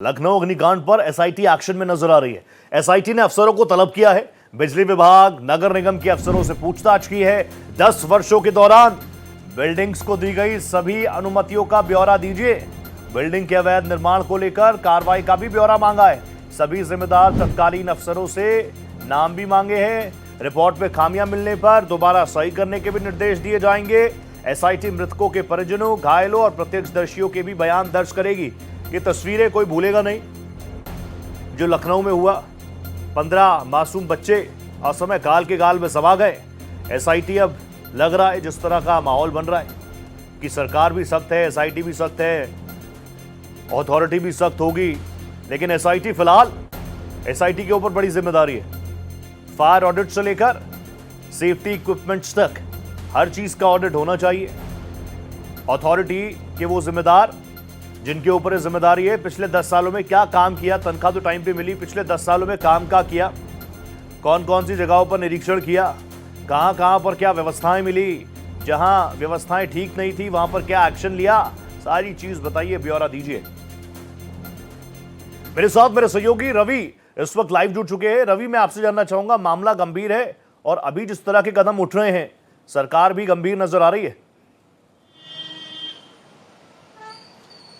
लखनऊ अग्निकांड पर SIT action में नजर आ रही है। एसआईटी ने अफसरों को तलब किया है। बिजली विभाग, नगर निगम के अफसरों से पूछताछ की है। 10 वर्षों के दौरान बिल्डिंग्स को दी गई सभी अनुमतियों का ब्यौरा दीजिए। बिल्डिंग के अवैध निर्माण को लेकर कार्रवाई का भी ब्यौरा मांगा है। सभी जिम्मेदार तत्कालीन अफसरों से नाम भी मांगे हैं। रिपोर्ट में खामियां मिलने पर दोबारा सही करने के भी निर्देश दिए जाएंगे। एसआईटी मृतकों के परिजनों, घायलों और प्रत्यक्षदर्शियों के भी बयान दर्ज करेगी। ये तस्वीरें कोई भूलेगा नहीं जो लखनऊ में हुआ। 15 मासूम बच्चे असमय काल के गाल में समा गए। एसआईटी अब लग रहा है जिस तरह का माहौल बन रहा है कि सरकार भी सख्त है, एसआईटी भी सख्त है, अथॉरिटी भी सख्त होगी, लेकिन एसआईटी फिलहाल एसआईटी के ऊपर बड़ी जिम्मेदारी है। फायर ऑडिट से लेकर सेफ्टी इक्विपमेंट्स तक हर चीज का ऑडिट होना चाहिए। अथॉरिटी के वो जिम्मेदार जिनके ऊपर जिम्मेदारी है पिछले 10 सालों में क्या काम किया, तनख्वाह तो टाइम पे मिली, पिछले 10 सालों में काम क्या किया, कौन कौन सी जगहों पर निरीक्षण किया, कहां कहां पर क्या व्यवस्थाएं मिली, जहां व्यवस्थाएं ठीक नहीं थी वहां पर क्या एक्शन लिया, सारी चीज बताइए, ब्यौरा दीजिए। मेरे साथ मेरे सहयोगी रवि इस वक्त लाइव जुड़ चुके हैं। रवि, मैं आपसे जानना चाहूंगा, मामला गंभीर है और अभी जिस तरह के कदम उठ रहे हैं सरकार भी गंभीर नजर आ रही है।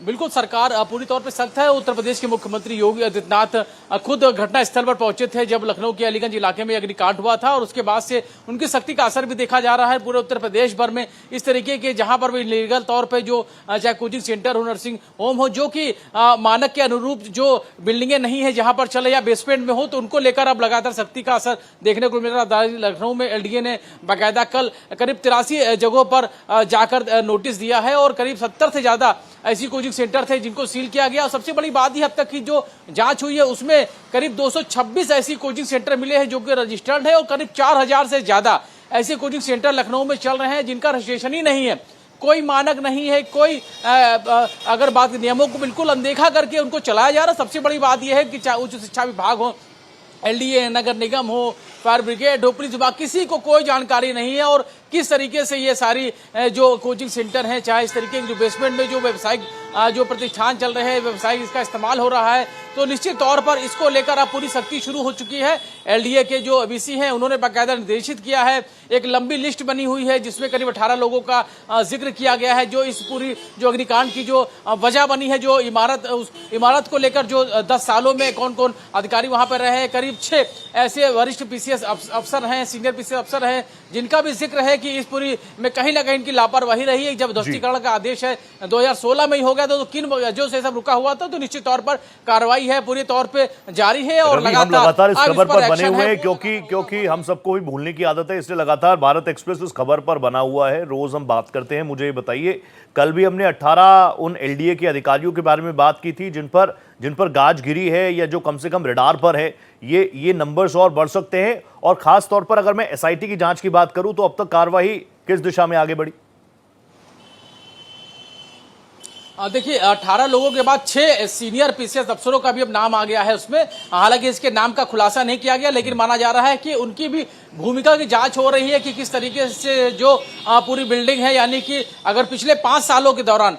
बिल्कुल, सरकार पूरी तौर पे सख्त है। उत्तर प्रदेश के मुख्यमंत्री योगी आदित्यनाथ खुद घटना स्थल पर पहुंचे थे जब लखनऊ के अलीगंज इलाके में अग्निकांड हुआ था और उसके बाद से उनकी सख्ती का असर भी देखा जा रहा है पूरे उत्तर प्रदेश भर में। इस तरीके के जहां पर भी लीगल तौर पे जो चाहे कोचिंग सेंटर हो, नर्सिंग होम हो, जो कि मानक के अनुरूप जो बिल्डिंगें नहीं है जहां पर चले या बेसमेंट में हो, तो उनको लेकर अब लगातार सख्ती का असर देखने को मिल रहा है। लखनऊ में एलडीए ने बाकायदा कल करीब 83 जगहों पर जाकर नोटिस दिया है और करीब 70 से ज्यादा ऐसी कोचिंग सेंटर थे जिनको सील किया गया। और सबसे बड़ी बात यह अब तक की जो जांच हुई है उसमें करीब 226 ऐसी कोचिंग सेंटर मिले हैं जो कि रजिस्टर्ड है और करीब 4000 से ज्यादा ऐसे कोचिंग सेंटर लखनऊ में चल रहे हैं जिनका रजिस्ट्रेशन ही नहीं है, कोई मानक नहीं है, कोई अगर बात नियमों को बिल्कुल अनदेखा करके उनको चलाया जा रहा है। सबसे बड़ी बात यह है कि चाहे उच्च शिक्षा विभाग हो, एलडीए, नगर निगम हो, फायर ब्रिगेड हो, पुलिस विभाग, किसी को कोई जानकारी नहीं है और किस तरीके से ये सारी जो कोचिंग सेंटर हैं, चाहे इस तरीके के जो बेसमेंट में जो व्यावसायिक जो प्रतिष्ठान चल रहे हैं, व्यवसायिक इसका इस्तेमाल हो रहा है, तो निश्चित तौर पर इसको लेकर अब पूरी सख्ती शुरू हो चुकी है। एलडीए के जो वीसी हैं उन्होंने बाकायदा निर्देशित किया है, एक लंबी लिस्ट बनी हुई है जिसमें करीब 18 लोगों का जिक्र किया गया है जो इस पूरी जो अग्निकांड की जो वजह बनी है, जो इमारत को लेकर जो 10 सालों में कौन कौन अधिकारी वहां पर रहे। करीब 6 ऐसे वरिष्ठ पीसीएस अफसर हैं, सीनियर पीसीएस अफसर हैं जिनका भी जिक्र है कि इस पूरी में कहीं ना कहीं इनकी लापरवाही रही है। जब ध्वस्तीकरण का आदेश है 2016 में ही हो गया था, तो किन वजहों से सब रुका हुआ था, तो निश्चित तौर पर कार्रवाई है पूरी तौर पे जारी है और लगातार इस खबर पर बने हुए हैं क्योंकि हम सबको भी भूलने की आदत है, इसलिए लगातार भारत एक्सप्रेस इस खबर पर बना हुआ है। रोज हम बात करते हैं। मुझे बताइए, कल भी हमने 18 उन एलडीए के अधिकारियों के बारे में बात की थी जिन पर गाज गिरी है या जो कम से कम रडार पर है। ये नंबर्स और बढ़ सकते हैं और खास तौर पर अगर मैं एसआईटी की जांच की बात करूं तो अब तक कार्रवाई किस दिशा में आगे बढ़ी? देखिए, 18 लोगों के बाद 6 सीनियर पीसीएस अफसरों का भी अब नाम आ गया है उसमें। हालांकि इसके नाम का खुलासा नहीं किया गया, लेकिन माना जा रहा है कि उनकी भी भूमिका की जांच हो रही है कि किस तरीके से जो पूरी बिल्डिंग है, यानी कि अगर पिछले 5 सालों के दौरान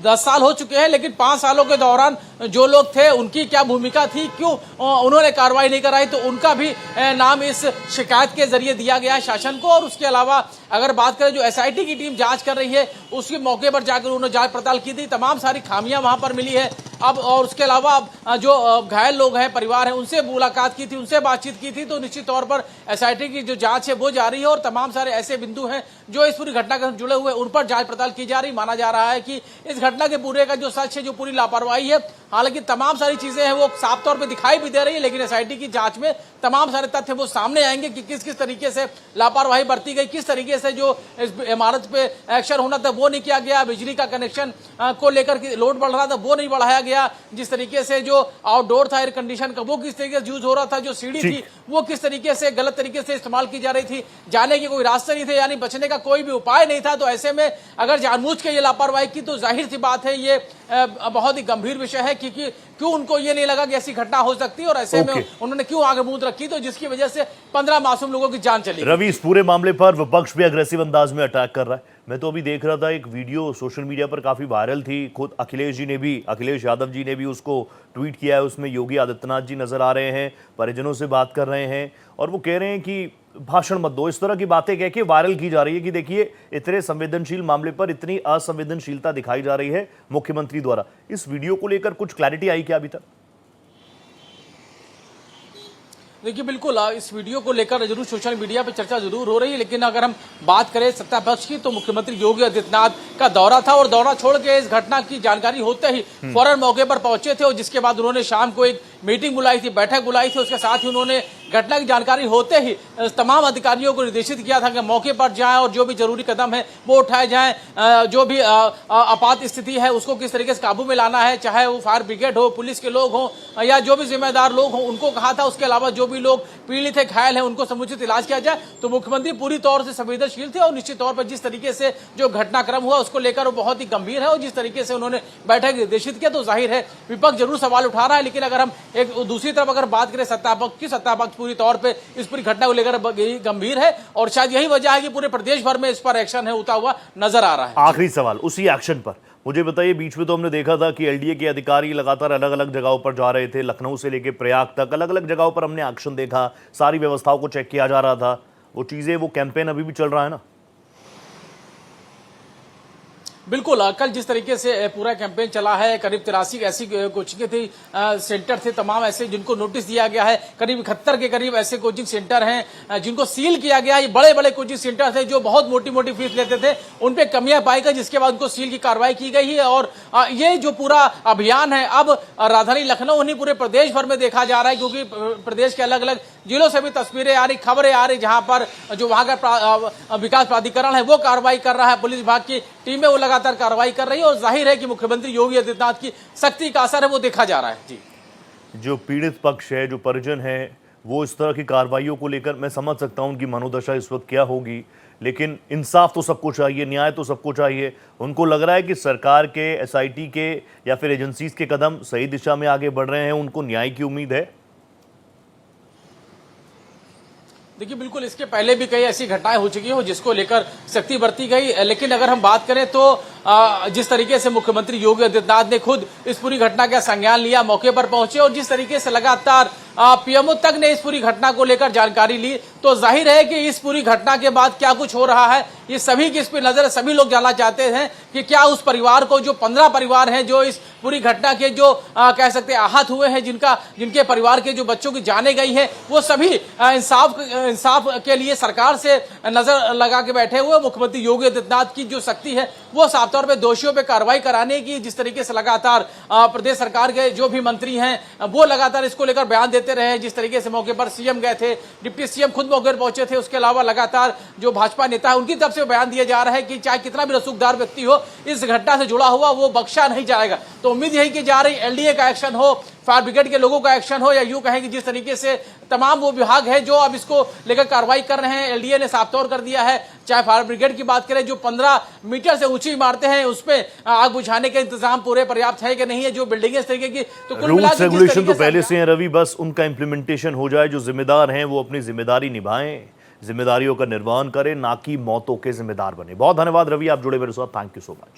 10 साल हो चुके हैं, लेकिन 5 सालों के दौरान जो लोग थे उनकी क्या भूमिका थी, क्यों उन्होंने कार्रवाई नहीं कराई, तो उनका भी नाम इस शिकायत के जरिए दिया गया है शासन को। और उसके अलावा अगर बात करें जो एसआईटी की टीम जांच कर रही है, उसके मौके पर जाकर उन्होंने जांच पड़ताल की थी, तमाम सारी खामियां वहां पर मिली है। अब और उसके अलावा जो घायल लोग हैं, परिवार हैं, उनसे मुलाकात की थी, उनसे बातचीत की थी, तो निश्चित तौर पर एसआईटी की जो जांच है वो जारी है और तमाम सारे ऐसे बिंदु हैं जो इस पूरी घटना से जुड़े हुए उन पर जांच पड़ताल की जा रही। माना जा रहा है कि इस घटना के पूरे का जो सच है, जो पूरी लापरवाही है, हालांकि तमाम सारी चीजें हैं वो साफ तौर पर दिखाई भी दे रही है, लेकिन एसआईटी की जांच में तमाम सारे तथ्य वो सामने आएंगे कि किस किस तरीके से लापरवाही बरती गई, किस तरीके से जो इस इमारत पे एक्शन होना था वो नहीं किया गया, बिजली का कनेक्शन को लेकर लोड बढ़ रहा था वो नहीं बढ़ाया गया, जिस तरीके से जो आउटडोर था एयर कंडीशन का वो किस तरीके से यूज हो रहा था, जो सीढ़ी थी वो किस तरीके से गलत तरीके से इस्तेमाल की जा रही थी, जाने के कोई रास्ते नहीं थे, यानी बचने का कोई भी उपाय नहीं था। तो ऐसे में अगर जानबूझ के ये लापरवाही की तो जाहिर सी बात है ये बहुत ही गंभीर विषय है, क्योंकि क्यों उनको ये नहीं लगा कि ऐसी घटना हो सकती है और ऐसे में उन्होंने क्यों आगे मूंद रखी, तो जिसकी वजह से 15 मासूम लोगों की जान चली। रवि, इस पूरे मामले पर विपक्ष भी अग्रेसिव अंदाज में अटैक कर रहा है। मैं तो अभी देख रहा था, एक वीडियो सोशल मीडिया पर काफी वायरल थी, खुद अखिलेश यादव जी ने भी उसको ट्वीट किया है। उसमें योगी आदित्यनाथ जी नजर आ रहे हैं, परिजनों से बात कर रहे हैं और वो कह रहे हैं कि भाषण मत दो। इस तरह की बातें कह के वायरल की जा रही है कि देखिए, इतने संवेदनशील मामले पर इतनी असंवेदनशीलता दिखाई जा रही है मुख्यमंत्री द्वारा। इस वीडियो को लेकर कुछ क्लैरिटी आई क्या अभी तक? देखिए, बिल्कुल इस वीडियो को लेकर जरूर सोशल मीडिया पे चर्चा जरूर हो रही है, लेकिन अगर हम बात करें सत्ता पक्ष की, तो मुख्यमंत्री योगी आदित्यनाथ का दौरा था और दौरा छोड़ के इस घटना की जानकारी होते ही फौरन मौके पर पहुंचे थे और जिसके बाद उन्होंने शाम को एक मीटिंग बुलाई थी, बैठक बुलाई थी। उसके साथ ही उन्होंने घटना की जानकारी होते ही तमाम अधिकारियों को निर्देशित किया था कि मौके पर जाएं और जो भी जरूरी कदम है वो उठाए जाएं। जो भी आपात स्थिति है उसको किस तरीके से काबू में लाना है, चाहे वो फायर ब्रिगेड हो, पुलिस के लोग हों या जो भी जिम्मेदार लोग हों, उनको कहा था। उसके अलावा जो भी लोग पीड़ित है, घायल है, उनको समुचित इलाज किया जाए। तो मुख्यमंत्री पूरी तौर से संवेदनशील थे और निश्चित तौर पर जिस तरीके से जो घटनाक्रम हुआ उसको लेकर वो बहुत ही गंभीर है और जिस तरीके से उन्होंने बैठक निर्देशित किया, तो जाहिर है विपक्ष जरूर सवाल उठा रहा है। लेकिन अगर हम एक दूसरी तरफ अगर बात करें सत्ता पक्ष पूरी तौर पर इस पूरी घटना को लेकर गंभीर है और शायद यही वजह है कि पूरे प्रदेश भर में इस पर एक्शन है होता हुआ नजर आ रहा है। आखिरी सवाल उसी एक्शन पर, मुझे बताइए, बीच में तो हमने देखा था कि एलडीए के अधिकारी लगातार अलग अलग जगहों पर जा रहे थे, लखनऊ से लेकर प्रयाग तक अलग अलग जगहों पर हमने एक्शन देखा, सारी व्यवस्थाओं को चेक किया जा रहा था। वो चीजें, वो कैंपेन अभी भी चल रहा है ना? बिल्कुल, कल जिस तरीके से पूरा कैंपेन चला है, करीब 83 ऐसी कोचिंग थी, सेंटर थे तमाम ऐसे जिनको नोटिस दिया गया है। करीब 71 के करीब ऐसे कोचिंग सेंटर हैं जिनको सील किया गया है। ये बड़े बड़े कोचिंग सेंटर थे जो बहुत मोटी मोटी फीस लेते थे, उन पे कमियां पाई गई, जिसके बाद उनको सील की कार्रवाई की गई है। और ये जो पूरा अभियान है अब राजधानी लखनऊ नहीं पूरे प्रदेश भर में देखा जा रहा है, क्योंकि प्रदेश के अलग अलग जिलों से भी तस्वीरें आ रही, खबरें आ रही, जहां पर जो वहां का विकास प्राधिकरण है वो कार्रवाई कर रहा है, पुलिस विभाग की टीमें वो लगातार कार्रवाई कर रही है और जाहिर है कि मुख्यमंत्री योगी आदित्यनाथ की सख्ती का असर है वो देखा जा रहा है। जी, जो पीड़ित पक्ष है, जो परिजन है, वो इस तरह की कार्रवाइयों को लेकर, मैं समझ सकता हूं उनकी मनोदशा इस वक्त क्या होगी, लेकिन इंसाफ तो सबको चाहिए, न्याय तो सबको चाहिए। उनको लग रहा है कि सरकार के, एसआईटी के या फिर एजेंसीज के कदम सही दिशा में आगे बढ़ रहे हैं, उनको न्याय की उम्मीद है। देखिए, बिल्कुल इसके पहले भी कई ऐसी घटनाएं हो चुकी हो जिसको लेकर सख्ती बरती गई, लेकिन अगर हम बात करें तो जिस तरीके से मुख्यमंत्री योगी आदित्यनाथ ने खुद इस पूरी घटना का संज्ञान लिया, मौके पर पहुंचे और जिस तरीके से लगातार पीएमओ तक ने इस पूरी घटना को लेकर जानकारी ली, तो जाहिर है कि इस पूरी घटना के बाद क्या कुछ हो रहा है ये सभी की इस पर नजर है। सभी लोग जानना चाहते हैं कि क्या उस परिवार को, जो 15 परिवार हैं जो इस पूरी घटना के जो कह सकते हैं आहत हुए हैं, जिनके परिवार के जो बच्चों की जाने गई है, वो सभी इंसाफ के लिए सरकार से नजर लगा के बैठे हुए। मुख्यमंत्री योगी आदित्यनाथ की जो सख्ती है वो साफ तौर पे दोषियों पे कार्रवाई कराने की, जिस तरीके से लगातार प्रदेश सरकार के जो भी मंत्री हैं वो लगातार इसको लेकर बयान देते रहे। जिस तरीके से मौके पर सीएम गए थे, डिप्टी सीएम खुद मौके पर पहुंचे थे, उसके अलावा लगातार जो भाजपा नेता है उनकी तरफ से बयान दिया जा रहा है कि चाहे कितना भी रसूखदार व्यक्ति हो, इस घटना से जुड़ा हुआ वो बख्शा नहीं जाएगा। तो उम्मीद यही की जा रही एलडीए का एक्शन हो, फायर ब्रिगेड के लोगों का एक्शन हो, या यूं कहें कि जिस तरीके से तमाम वो विभाग है जो अब इसको लेकर कार्रवाई कर रहे हैं। एलडीए ने साफ तौर कर दिया है, चाहे फायर ब्रिगेड की बात करें, जो 15 मीटर से ऊंची इमारतें हैं उस पे आग बुझाने के इंतजाम पूरे पर्याप्त है कि नहीं है, जो बिल्डिंग इस तरीके की, तो कुल मिला के रेगुलेशन तो पहले से हैं रवि, बस उनका इंप्लीमेंटेशन हो जाए। जो जिम्मेदार हैं वो अपनी जिम्मेदारी निभाएं, जिम्मेदारियों का निर्वहन करें, ना कि मौतों के जिम्मेदार बने। बहुत धन्यवाद रवि, आप जुड़े मेरे साथ, थैंक यू सो मच।